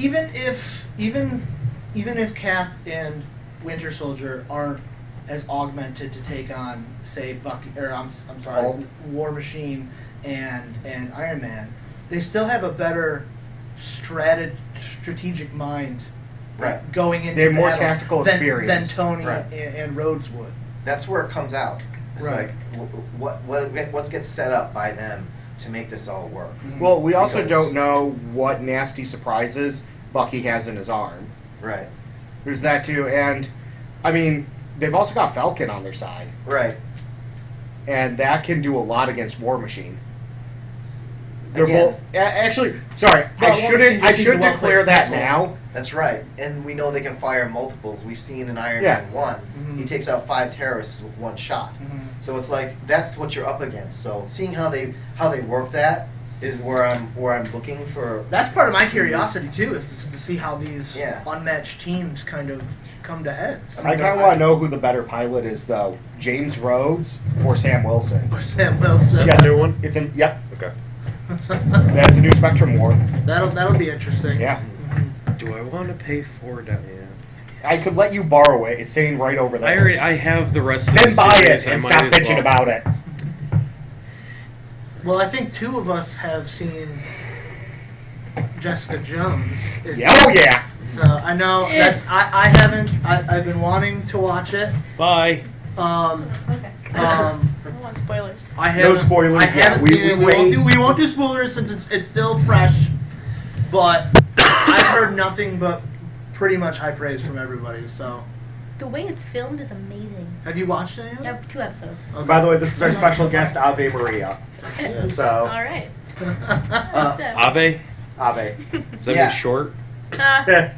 S1: if Cap and Winter Soldier aren't as augmented to take on, say, Bucky, or I'm sorry,
S2: Hulk.
S1: War Machine and Iron Man, they still have a better strategic mind.
S4: Right.
S1: Going into
S2: They have more
S1: battle
S2: tactical
S1: than
S2: experience.
S1: Tony
S4: Right.
S1: and Rhodes would.
S4: That's where it comes out. It's
S1: Right.
S4: like, what gets set up by them to make this all work?
S2: Well, we also
S4: Because-
S2: don't know what nasty surprises Bucky has in his arm.
S4: Right.
S2: There's that too, and I mean, they've also got Falcon on their side,
S4: Right.
S2: and that can do a lot against War Machine. They're
S4: Again.
S2: both actually. Sorry,
S1: Well,
S2: I
S1: War
S2: shouldn't.
S1: Machine
S2: I
S1: just needs
S2: should
S1: a well-placed
S2: declare that
S1: missile.
S2: now.
S4: That's right. And we know they can fire multiples. We've seen in Iron
S2: Yeah.
S4: Man 1, he
S1: Mhm.
S4: takes out 5 terrorists with one shot.
S1: Mhm.
S4: So it's like that's what you're up against. So seeing how they work that is where I'm looking for.
S1: That's part of my curiosity too, is to see how these
S4: Yeah.
S1: unmatched teams kind of come to heads.
S2: I kind of want to know who the better pilot is, though: James Rhodes or Sam Wilson.
S1: Or Sam Wilson.
S2: Yeah.
S3: new one.
S2: It's in. Yep,
S3: Okay.
S2: that's a new Spectrum War.
S1: That'll be interesting.
S2: Yeah,
S3: Do I want to pay for that? Yeah.
S2: I could let you borrow it. It's saying right over there.
S3: I have the rest of
S2: Then
S3: the
S2: buy
S3: series.
S2: it and
S3: I might
S2: stop
S3: as
S2: bitching
S3: well.
S2: about it.
S1: Well, I think 2 of us have seen Jessica Jones.
S2: Oh yeah.
S1: So I know that's I haven't. I've been wanting to watch it.
S3: Bye.
S5: Okay.
S1: I
S5: don't want spoilers.
S1: haven't.
S2: spoilers
S1: I
S2: yet.
S1: haven't
S2: We-
S1: seen it.
S2: we
S1: We won't do spoilers since it's still fresh. But I've heard nothing but pretty much high praise from everybody. So
S5: The way it's filmed is amazing.
S1: have you watched it yet?
S5: I have 2 episodes.
S1: Okay.
S2: By the way, this is our special guest Ave Maria.
S5: Okay.
S2: So
S5: All right. So,
S3: Ave?
S2: Ave.
S3: Does that
S4: Yeah.
S3: mean short?
S5: did.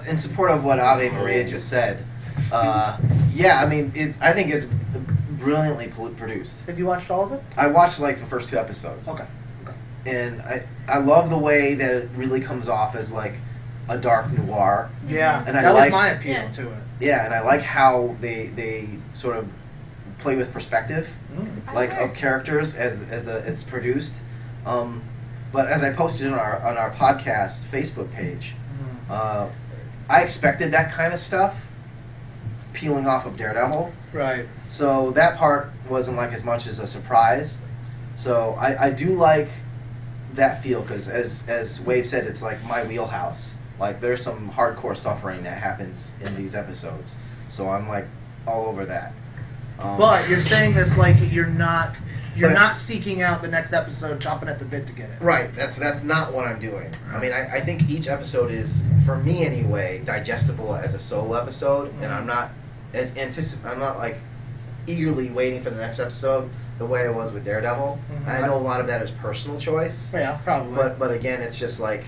S4: In support of what Ave Maria just said, yeah, I mean, I think it's brilliantly produced.
S1: Have you watched all of it?
S4: I watched like the first 2 episodes.
S1: Okay.
S4: And I love the way that it really comes off as like a dark noir.
S1: Yeah.
S4: And I
S1: that
S4: like-
S1: was my appeal
S5: Yeah.
S1: to it.
S4: Yeah, and I like how they sort of play with perspective, like
S5: That's
S4: of characters as it's produced. But as I posted on our podcast Facebook page, I expected that kind of stuff peeling off of Daredevil.
S1: Right.
S4: So that part wasn't like as much as a surprise. So I do like that feel because as Wave said, it's like my wheelhouse. Like there's some hardcore suffering that happens in these episodes. So I'm like all over that.
S1: But you're saying this like you're not
S4: But-
S1: not seeking out the next episode, chopping at the bit to get it.
S4: Right. That's not what I'm doing. I mean, I think each episode is, for me anyway, digestible as a solo episode, and I'm not I'm not like eagerly waiting for the next episode the way I was with Daredevil.
S1: Mhm.
S4: And I know a lot of that is personal choice,
S1: Yeah, probably.
S4: but again, it's just like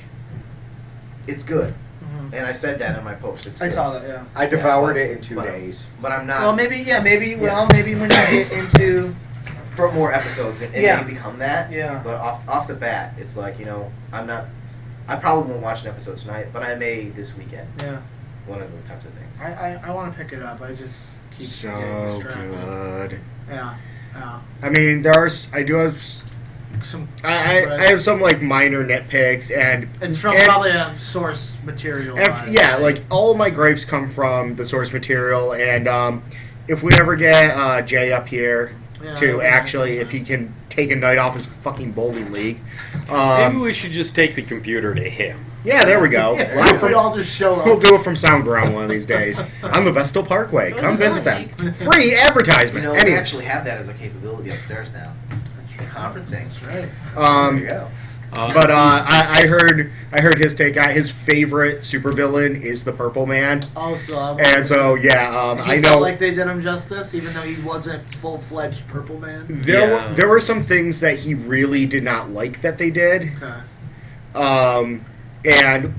S4: it's good,
S1: Mhm.
S4: and I said that in my post. It's
S1: I
S4: good.
S1: saw that. Yeah.
S2: I devoured
S4: but-
S2: it in 2
S4: but-
S2: days.
S4: But I'm not
S1: Well, maybe. Yeah, maybe.
S4: Yeah.
S1: Well, maybe when you get into.
S4: for more episodes. It
S1: Yeah.
S4: may become that.
S1: Yeah.
S4: But off the bat, it's like I'm not. I probably won't watch an episode tonight, but I may this weekend.
S1: Yeah.
S4: One of those types of things.
S1: I want to pick it up. I just keep getting
S2: So
S1: distracted.
S2: good.
S1: Yeah. Yeah.
S2: I mean, I do have
S6: some.
S2: I have some like minor nitpicks, and
S6: It's from
S2: and-
S6: probably a source material.
S2: yeah, like all of my gripes come from the source material, and if we ever get Jay up here to actually, if he can take a night off his fucking bowling league,
S3: Maybe we should just take the computer to him.
S2: yeah, there we go. Live
S6: we
S2: from-
S6: all just show
S2: We'll
S6: up.
S2: do it from Soundground one of these days on the Vestal Parkway.
S5: Go
S2: Come
S5: to the
S2: visit them.
S5: league.
S2: Free advertisement.
S4: You know, we
S2: Anyway,
S4: actually have that as a capability upstairs now. Conferencing.
S6: That's right.
S4: There you go.
S2: but I heard his take. His favorite supervillain is the Purple Man,
S6: Also,
S2: and so yeah,
S6: he
S2: I
S6: felt
S2: know
S6: like they did him justice, even though he wasn't full-fledged Purple Man.
S2: there were some things that he really did not like that they did.
S6: Okay.
S2: And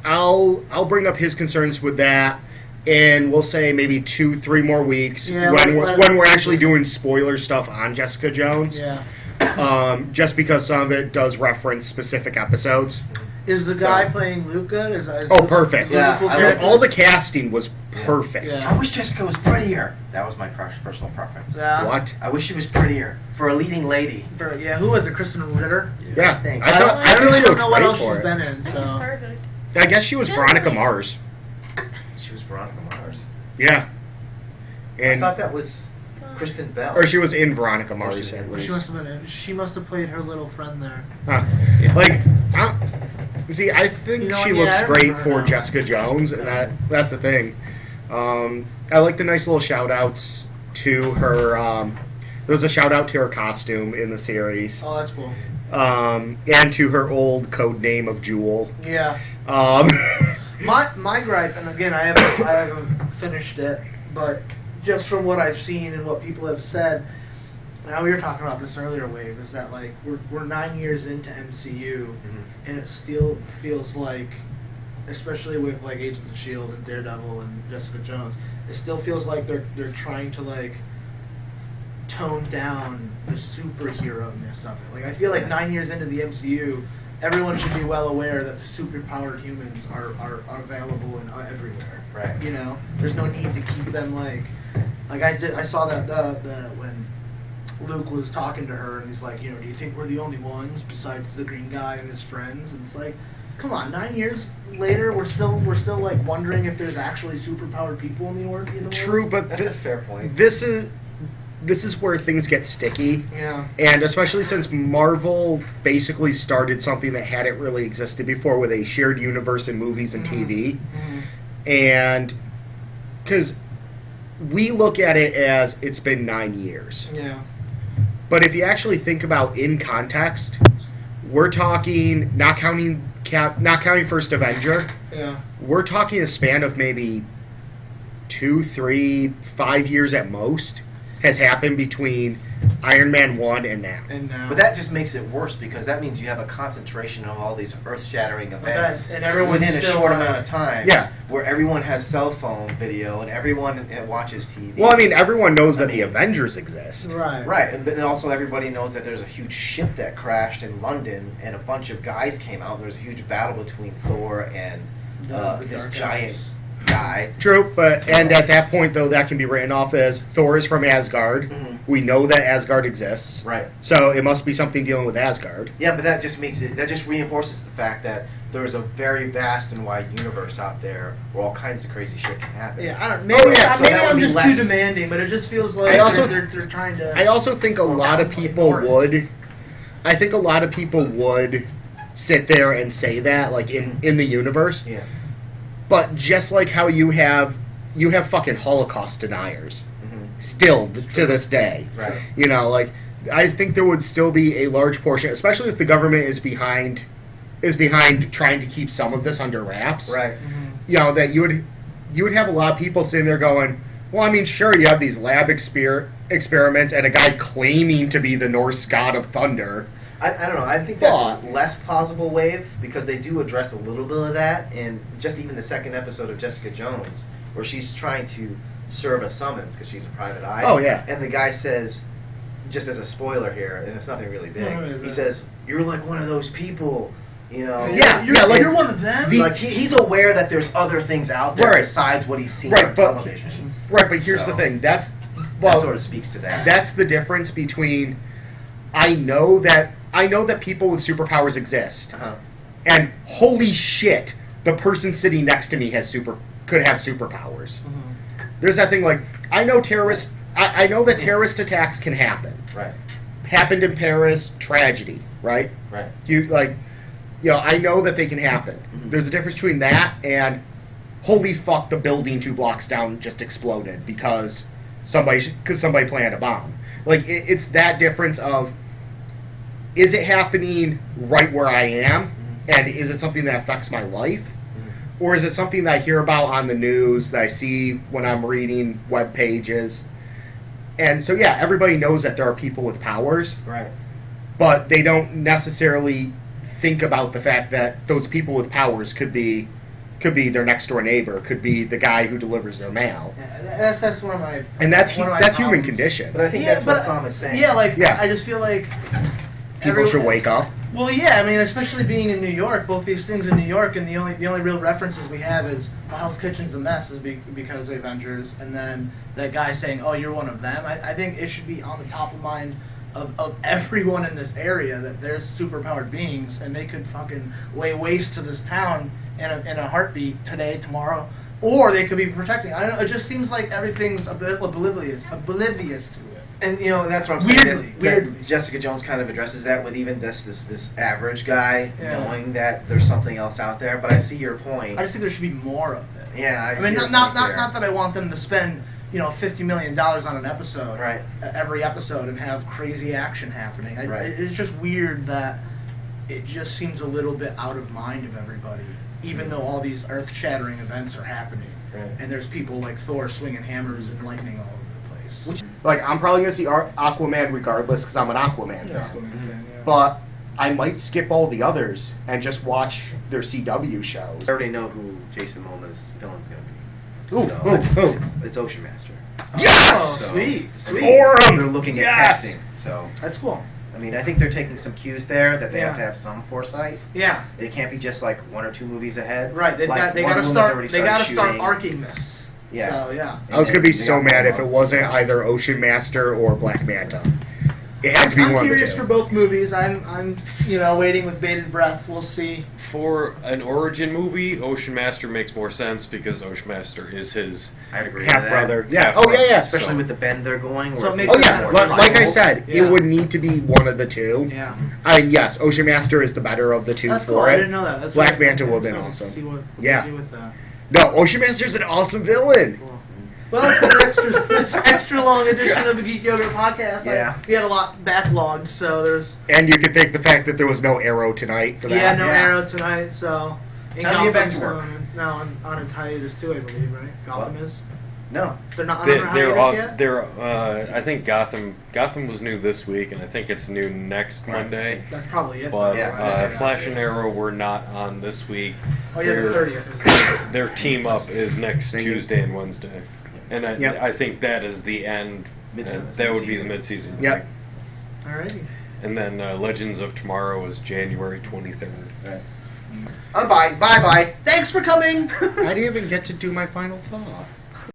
S2: I'll bring up his concerns with that, and we'll say maybe 2-3 more weeks
S6: Yeah,
S2: when
S6: let-
S2: when we're actually doing spoiler stuff on Jessica Jones.
S6: Yeah.
S2: Just because some of it does reference specific episodes.
S6: Is the guy playing Luke good? Is
S2: Oh,
S6: Luke-
S2: perfect!
S6: is Luke
S4: Yeah,
S6: a cool
S4: I
S6: character?
S2: All the casting was perfect.
S6: Yeah.
S4: I wish Jessica was prettier. That was my personal preference.
S6: Yeah.
S2: What?
S4: I wish she was prettier for a leading lady.
S6: Yeah, who was it? Kristen Ritter?
S2: Yeah,
S4: Thanks.
S2: I thought
S6: I
S2: I
S6: really
S2: really
S6: don't know what else
S2: for
S6: she's
S2: it.
S6: been in,
S5: She's
S6: so.
S5: perfect.
S2: I guess she was Veronica Mars.
S4: She was Veronica Mars.
S2: Yeah,
S4: I
S2: and
S4: thought that was Kristen Bell.
S2: or she was in Veronica Mars
S4: she's
S2: at
S4: in-
S2: least.
S6: She must have been in. She must have played her little friend there.
S2: Huh. Like, see, I think
S6: You know
S2: she
S6: what, yeah,
S2: looks
S6: I
S2: great
S6: remember her
S2: for
S6: now.
S2: Jessica Jones, and that's the thing. I like the nice little shout outs to her. There was a shout out to her costume in the series,
S6: Oh, that's cool.
S2: and to her old code name of Jewel.
S6: Yeah.
S2: Um,
S6: My gripe, and again, I haven't finished it, but just from what I've seen and what people have said, now we were talking about this earlier, Wave, is that like we're 9 years into MCU, and it still feels like, especially with like Agents of S.H.I.E.L.D. and Daredevil and Jessica Jones, it still feels like they're trying to like tone down the superhero-ness of it. Like I feel like 9 years into the MCU, everyone should be well aware that the superpowered humans are available and everywhere.
S4: Right.
S6: You know, there's no need to keep them like I saw that the when Luke was talking to her and he's like, you know, do you think we're the only ones besides the green guy and his friends? And it's like, come on, 9 years later, we're still like wondering if there's actually superpowered people in the world.
S2: true, but
S4: That's a fair point.
S2: this is where things get sticky.
S6: Yeah.
S2: And especially since Marvel basically started something that hadn't really existed before with a shared universe in movies and TV. And because we look at it as it's been 9 years.
S6: Yeah.
S2: But if you actually think about in context, we're talking, not counting First Avenger,
S6: Yeah.
S2: we're talking a span of maybe 2, 3, 5 years at most has happened between Iron Man 1 and now.
S6: And now.
S4: But that just makes it worse because that means you have a concentration of all these earth-shattering events
S6: and everyone's
S4: within a
S6: still,
S4: short amount of time.
S2: Yeah.
S4: Where everyone has cell phone video and everyone watches TV.
S2: Well, I mean, everyone knows that the Avengers exist.
S6: Right.
S4: Right, and also everybody knows that there's a huge ship that crashed in London, and a bunch of guys came out. There was a huge battle between Thor and
S6: The
S4: this
S6: Dark
S4: giant
S6: Elves.
S4: guy.
S2: True, but and at that point though, that can be written off as Thor is from Asgard.
S4: Mhm.
S2: We know that Asgard exists,
S4: Right.
S2: so it must be something dealing with Asgard.
S4: Yeah, but that just reinforces the fact that there's a very vast and wide universe out there where all kinds of crazy shit can happen.
S6: Yeah, I don't. Maybe,
S2: Oh, yeah,
S4: so
S6: maybe
S4: that would
S6: I'm
S4: be
S6: just
S4: less-
S6: too demanding, but it just feels like
S2: I also-
S6: they're trying to.
S2: I also think a lot of people
S6: ignore it.
S2: would. I think a lot of people would sit there and say that, like in the universe.
S4: Yeah.
S2: But just like how you have fucking Holocaust deniers
S4: Mhm.
S2: still to this day.
S4: Right.
S2: You know, like I think there would still be a large portion, especially if the government is behind trying to keep some of this under wraps.
S4: Right.
S2: You know, that you would have a lot of people sitting there going, well, I mean, sure, you have these lab experiments and a guy claiming to be the Norse god of thunder.
S4: I don't know. I think that's
S2: But-
S4: a less plausible wave because they do address a little bit of that in just even the second episode of Jessica Jones, where she's trying to serve a summons because she's a private eye.
S2: Oh, yeah.
S4: And the guy says, just as a spoiler here, and it's nothing really big,
S6: Right.
S4: he says, "You're like one of those people." You know,
S2: Yeah,
S6: you're,
S2: yeah, like-
S6: you're one of them.
S4: like he's aware that there's other things out there
S2: Right.
S4: besides what he's seen
S2: Right,
S4: on
S2: but
S4: television.
S2: right, but here's
S4: So-
S2: the thing. That
S4: That sort of speaks to that.
S2: That's the difference between I know that I know that people with superpowers exist,
S4: Uh-huh.
S2: and holy shit, the person sitting next to me could have superpowers. There's that thing like I know that terrorist attacks can happen.
S4: Right.
S2: Happened in Paris, tragedy, right?
S4: Right.
S2: I know that they can happen.
S4: Mm-hmm.
S2: There's a difference between that and holy fuck, the building 2 blocks down just exploded because somebody planted a bomb. Like it's that difference of is it happening right where I am, and is it something that affects my life, or is it something that I hear about on the news that I see when I'm reading web pages? And so yeah, everybody knows that there are people with powers,
S4: Right.
S2: but they don't necessarily think about the fact that those people with powers could be their next door neighbor, could be the guy who delivers their mail,
S6: Yeah, that's one of my.
S2: and that's
S6: one of my
S2: human
S6: problems.
S2: condition.
S4: But I think that's what Sam is saying.
S6: Yeah, like
S2: Yeah.
S6: I just feel like
S2: People should wake up.
S6: Well, yeah, I mean, especially being in New York, both these things in New York, and the only real references we have is Hell's Kitchen's a mess is because of Avengers, and then that guy saying, "Oh, you're one of them." I think it should be on the top of mind of everyone in this area that there's superpowered beings, and they could fucking lay waste to this town in a heartbeat today, tomorrow, or they could be protecting. I don't know. It just seems like everything's a bit oblivious to it.
S4: And that's what I'm saying.
S6: Weirdly.
S4: Jessica Jones kind of addresses that with even this average guy
S6: Yeah.
S4: knowing that there's something else out there. But I see your point.
S6: I just think there should be more of it.
S4: Yeah,
S6: I
S4: see
S6: mean,
S4: your
S6: not
S4: point there.
S6: that I want them to spend $50 million on an episode,
S4: Right.
S6: Every episode, and have crazy action happening.
S4: Right.
S6: It's just weird that it just seems a little bit out of mind of everybody, even though all these earth-shattering events are happening,
S4: Right.
S6: and there's people like Thor swinging hammers and lightning all over the place.
S2: Like I'm probably gonna see Aquaman regardless because I'm an Aquaman fan.
S6: Yeah.
S2: But I might skip all the others and just watch their CW shows.
S4: I already know who Jason Momoa's villain's going to be.
S2: Ooh,
S4: So
S2: ooh.
S4: it's Ocean Master.
S2: Yes!
S6: Oh,
S4: So-
S6: sweet.
S2: Or
S4: They're looking at
S2: Yes!
S4: casting. So
S6: That's cool.
S4: I mean, I think they're taking some cues there that they have
S6: Yeah.
S4: to have some foresight.
S6: Yeah.
S4: It can't be just like 1 or 2 movies ahead.
S6: Right. They
S4: Like,
S6: got to
S4: Wonder Woman's
S6: start.
S4: already
S6: They got to
S4: started
S6: start
S4: shooting.
S6: arcing this.
S4: Yeah.
S6: So yeah.
S2: I was gonna be
S4: They
S2: so
S4: got
S2: mad if
S4: one
S2: it
S4: more.
S2: wasn't either Ocean Master or Black Manta. It had to be
S6: I'm
S2: one of the
S6: curious
S2: two.
S6: for both movies. I'm waiting with bated breath. We'll see.
S3: For an origin movie, Ocean Master makes more sense because Ocean Master is his.
S4: I'd agree with
S2: Half
S4: that.
S2: brother. Yeah.
S3: Half
S2: Oh yeah,
S3: brother.
S2: yeah.
S4: Especially
S3: So-
S4: with the bend they're going.
S6: So
S4: where
S6: it
S4: it's
S6: makes
S2: Oh yeah.
S6: sense.
S2: Like I said,
S6: Yeah.
S2: it would need to be one of the two.
S6: Yeah.
S2: Yes, Ocean Master is the better of the two
S6: That's
S2: for
S6: cool.
S2: it.
S6: I didn't know that. That's
S2: Black
S6: really
S2: Manta
S6: cool.
S2: would've been
S6: So,
S2: awesome.
S6: See what
S2: Yeah.
S6: they do with that.
S2: No, Ocean Master's an awesome villain.
S6: Cool. Well, it's been an extra long edition of the Geek Yogurt Podcast.
S4: Yeah.
S6: We had a lot backlogged, so there's
S2: And you can thank the fact that there was no Arrow tonight for that.
S6: no
S4: Yeah.
S6: Arrow tonight. So and
S4: How do you get back
S6: Gotham's
S4: to work?
S6: now on a hiatus too, I believe, right? Gotham is.
S4: No.
S6: They're not on
S3: They,
S6: a hiatus
S3: they're,
S6: yet.
S3: I think Gotham was new this week, and I think it's new next Monday.
S6: That's probably it.
S3: But
S6: though,
S4: Yeah.
S6: right?
S3: Flash and Arrow were not on this week.
S6: Oh yeah, the
S3: Their-
S6: 30th.
S3: Their team up is next
S2: Thank you.
S3: Tuesday and Wednesday, and
S2: Yep.
S3: I think that is the end.
S4: Mid-season.
S3: That would be the mid-season.
S2: Yep.
S6: Alrighty.
S3: And then Legends of Tomorrow is January 23rd.
S4: Bye. Bye.
S6: Thanks for coming.
S2: I didn't even get to do my final thought.